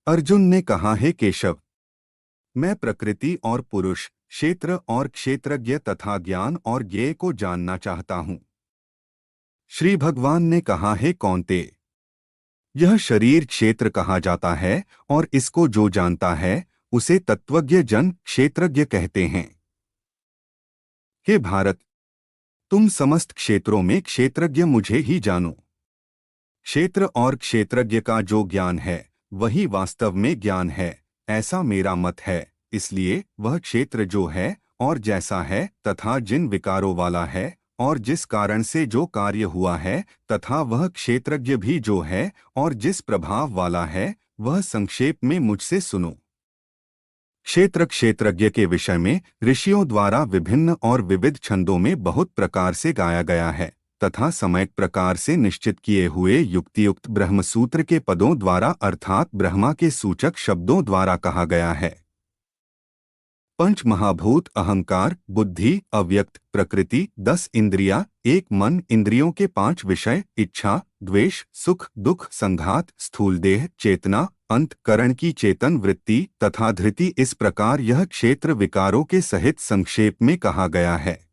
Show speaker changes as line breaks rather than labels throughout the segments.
अर्जुन ने कहा, हे केशव, मैं प्रकृति और पुरुष, क्षेत्र और क्षेत्रज्ञ तथा ज्ञान और ज्ञेय को जानना चाहता हूँ। श्री भगवान ने कहा, हे कौन्तेय, यह शरीर क्षेत्र कहा जाता है और इसको जो जानता है उसे तत्वज्ञ जन क्षेत्रज्ञ कहते हैं। हे भारत, तुम समस्त क्षेत्रों में क्षेत्रज्ञ मुझे ही जानो। क्षेत्र और क्षेत्रज्ञ का जो ज्ञान है वही वास्तव में ज्ञान है, ऐसा मेरा मत है। इसलिए वह क्षेत्र जो है और जैसा है तथा जिन विकारों वाला है और जिस कारण से जो कार्य हुआ है तथा वह क्षेत्रज्ञ भी जो है और जिस प्रभाव वाला है, वह संक्षेप में मुझसे सुनो। क्षेत्र क्षेत्रज्ञ के विषय में ऋषियों द्वारा विभिन्न और विविध छंदों में बहुत प्रकार से गाया गया है तथा समयक प्रकार से निश्चित किए हुए युक्तियुक्त ब्रह्मसूत्र के पदों द्वारा अर्थात ब्रह्मा के सूचक शब्दों द्वारा कहा गया है। पंच महाभूत अहंकार, बुद्धि, अव्यक्त प्रकृति, 10 इंद्रियां, एक मन, इंद्रियों के 5 विषय, इच्छा, द्वेष, सुख दुख, संघात, स्थूल देह, चेतना, अंतकरण की चेतन वृत्ति तथा धृति, इस प्रकार यह क्षेत्र विकारों के सहित संक्षेप में कहा गया है।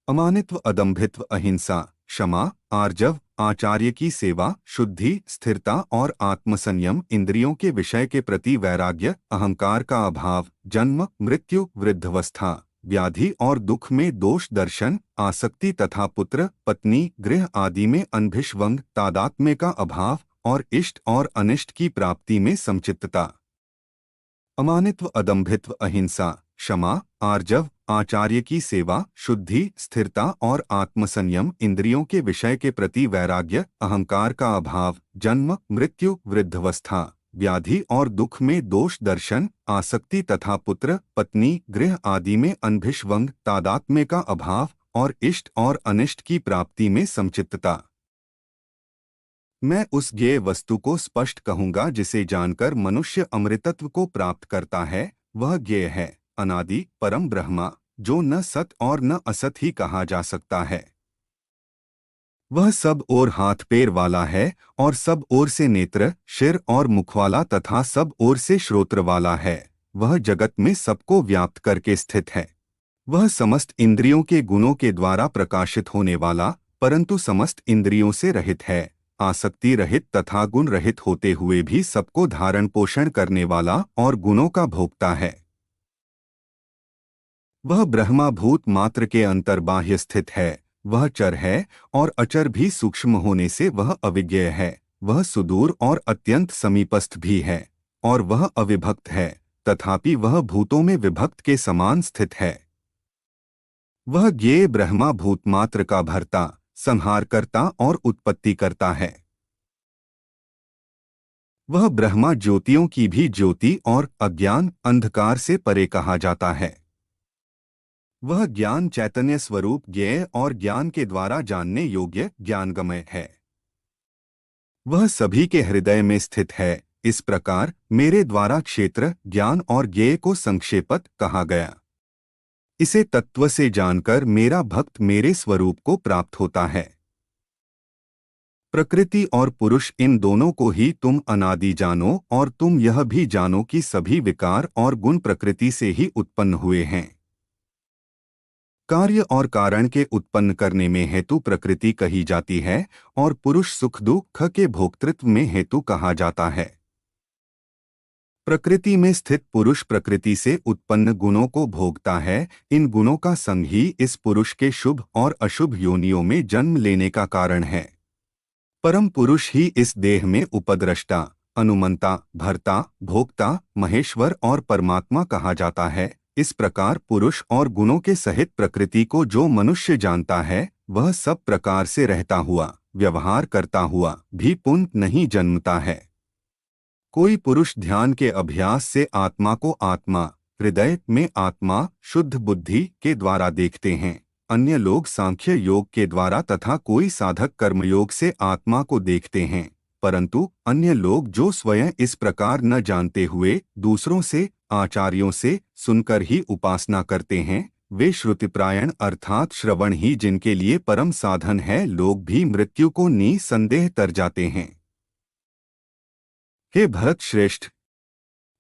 अमानित्व, अदम्भित्व, अहिंसा, क्षमा, आर्जव, आचार्य की सेवा, शुद्धि, स्थिरता और आत्मसंयम, इंद्रियों के विषय के प्रति वैराग्य, अहंकार का अभाव, जन्म मृत्यु, वृद्धावस्था, व्याधि और दुख में दोष दर्शन, आसक्ति तथा पुत्र पत्नी गृह आदि में अनभिष्वंग, तादात्म्य का अभाव और इष्ट और अनिष्ट की प्राप्ति में समचित्तता। अमानित्व, अदम्भित्व, अहिंसा, क्षमा, आर्जव, आचार्य की सेवा, शुद्धि, स्थिरता और आत्मसंयम, इंद्रियों के विषय के प्रति वैराग्य, अहंकार का अभाव, जन्म मृत्यु, वृद्धावस्था, व्याधि और दुख में दोष दर्शन, आसक्ति तथा पुत्र पत्नी गृह आदि में अनभिष्वंग, तादात्म्य का अभाव और इष्ट और अनिष्ट की प्राप्ति में समचित्तता। मैं उस ज्ञेय वस्तु को स्पष्ट कहूंगा जिसे जानकर मनुष्य अमृतत्व को प्राप्त करता है। वह ज्ञेय है अनादि परम ब्रह्मा, जो न सत और न असत ही कहा जा सकता है। वह सब ओर हाथ पैर वाला है और सब ओर से नेत्र, शिर और मुख वाला तथा सब ओर से श्रोत्र वाला है। वह जगत में सबको व्याप्त करके स्थित है। वह समस्त इंद्रियों के गुणों के द्वारा प्रकाशित होने वाला परंतु समस्त इंद्रियों से रहित है, आसक्ति रहित तथा गुण रहित होते हुए भी सबको धारण पोषण करने वाला और गुणों का भोक्ता है। वह ब्रह्मा भूत मात्र के अंतर्बाह्य स्थित है। वह चर है और अचर भी सूक्ष्म होने से वह अविज्ञेय है। वह सुदूर और अत्यंत समीपस्थ भी है और वह अविभक्त है, तथापि वह भूतों में विभक्त के समान स्थित है। वह ज्ञेय ब्रह्मा भूतमात्र का भर्ता, संहार करता और उत्पत्ति करता है। वह ब्रह्मा ज्योतियों की भी ज्योति और अज्ञान अंधकार से परे कहा जाता है। वह ज्ञान चैतन्य स्वरूप ज्ञेय और ज्ञान के द्वारा जानने योग्य ज्ञानगमय है। वह सभी के हृदय में स्थित है। इस प्रकार मेरे द्वारा क्षेत्र, ज्ञान और ज्ञेय को संक्षेपत कहा गया। इसे तत्व से जानकर मेरा भक्त मेरे स्वरूप को प्राप्त होता है। प्रकृति और पुरुष, इन दोनों को ही तुम अनादि जानो और तुम यह भी जानो कि सभी विकार और गुण प्रकृति से ही उत्पन्न हुए हैं। कार्य और कारण के उत्पन्न करने में हेतु प्रकृति कही जाती है और पुरुष सुख दुख के भोक्तृत्व में हेतु कहा जाता है। प्रकृति में स्थित पुरुष प्रकृति से उत्पन्न गुणों को भोगता है। इन गुणों का संग ही इस पुरुष के शुभ और अशुभ योनियों में जन्म लेने का कारण है। परम पुरुष ही इस देह में उपद्रष्टा, अनुमंता, भर्ता, भोक्ता, महेश्वर और परमात्मा कहा जाता है। इस प्रकार पुरुष और गुणों के सहित प्रकृति को जो मनुष्य जानता है, वह सब प्रकार से रहता हुआ, व्यवहार करता हुआ भी पुनः नहीं जन्मता है। कोई पुरुष ध्यान के अभ्यास से आत्मा को आत्मा, हृदय में आत्मा, शुद्ध बुद्धि के द्वारा देखते हैं। अन्य लोग सांख्य योग के द्वारा तथा कोई साधक कर्मयोग से आत्मा को देखते हैं। परंतु अन्य लोग जो स्वयं इस प्रकार न जानते हुए दूसरों से, आचार्यों से सुनकर ही उपासना करते हैं, वे श्रुतिप्रायण अर्थात श्रवण ही जिनके लिए परम साधन है, लोग भी मृत्यु को निसंदेह तर जाते हैं। हे भरत श्रेष्ठ,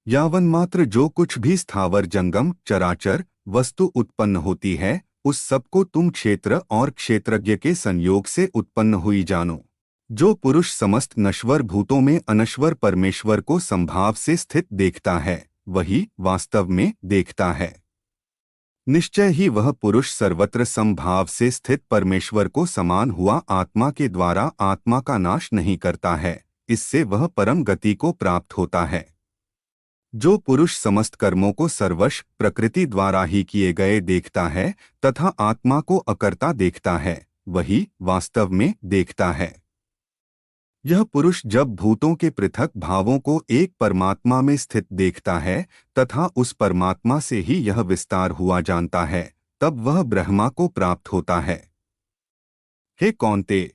यावन मात्र जो कुछ भी स्थावर जंगम चराचर वस्तु उत्पन्न होती है, उस सबको तुम क्षेत्र और क्षेत्रज्ञ के संयोग से उत्पन्न हुई जानो। जो पुरुष समस्त नश्वर भूतों में अनश्वर परमेश्वर को संभाव से स्थित देखता है, वही वास्तव में देखता है। निश्चय ही वह पुरुष सर्वत्र समभाव से स्थित परमेश्वर को समान हुआ आत्मा के द्वारा आत्मा का नाश नहीं करता है, इससे वह परम गति को प्राप्त होता है। जो पुरुष समस्त कर्मों को सर्वश प्रकृति द्वारा ही किए गए देखता है तथा आत्मा को अकर्ता देखता है, वही वास्तव में देखता है। यह पुरुष जब भूतों के पृथक भावों को एक परमात्मा में स्थित देखता है तथा उस परमात्मा से ही यह विस्तार हुआ जानता है, तब वह ब्रह्मा को प्राप्त होता है। हे कौन्ते,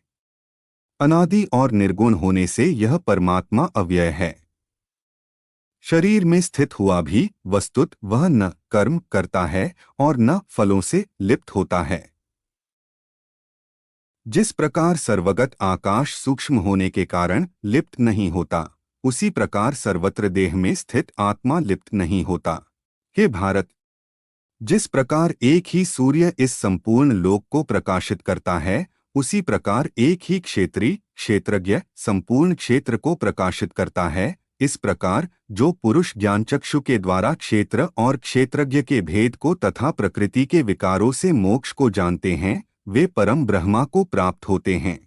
अनादि और निर्गुण होने से यह परमात्मा अव्यय है। शरीर में स्थित हुआ भी वस्तुत वह न कर्म करता है और न फलों से लिप्त होता है। जिस प्रकार सर्वगत आकाश सूक्ष्म होने के कारण लिप्त नहीं होता, उसी प्रकार सर्वत्र देह में स्थित आत्मा लिप्त नहीं होता। हे भारत, जिस प्रकार एक ही सूर्य इस संपूर्ण लोक को प्रकाशित करता है, उसी प्रकार एक ही क्षेत्री क्षेत्रज्ञ संपूर्ण क्षेत्र को प्रकाशित करता है। इस प्रकार जो पुरुष ज्ञानचक्षु के द्वारा क्षेत्र और क्षेत्रज्ञ के भेद को तथा प्रकृति के विकारों से मोक्ष को जानते हैं, वे परम ब्रह्मा को प्राप्त होते हैं।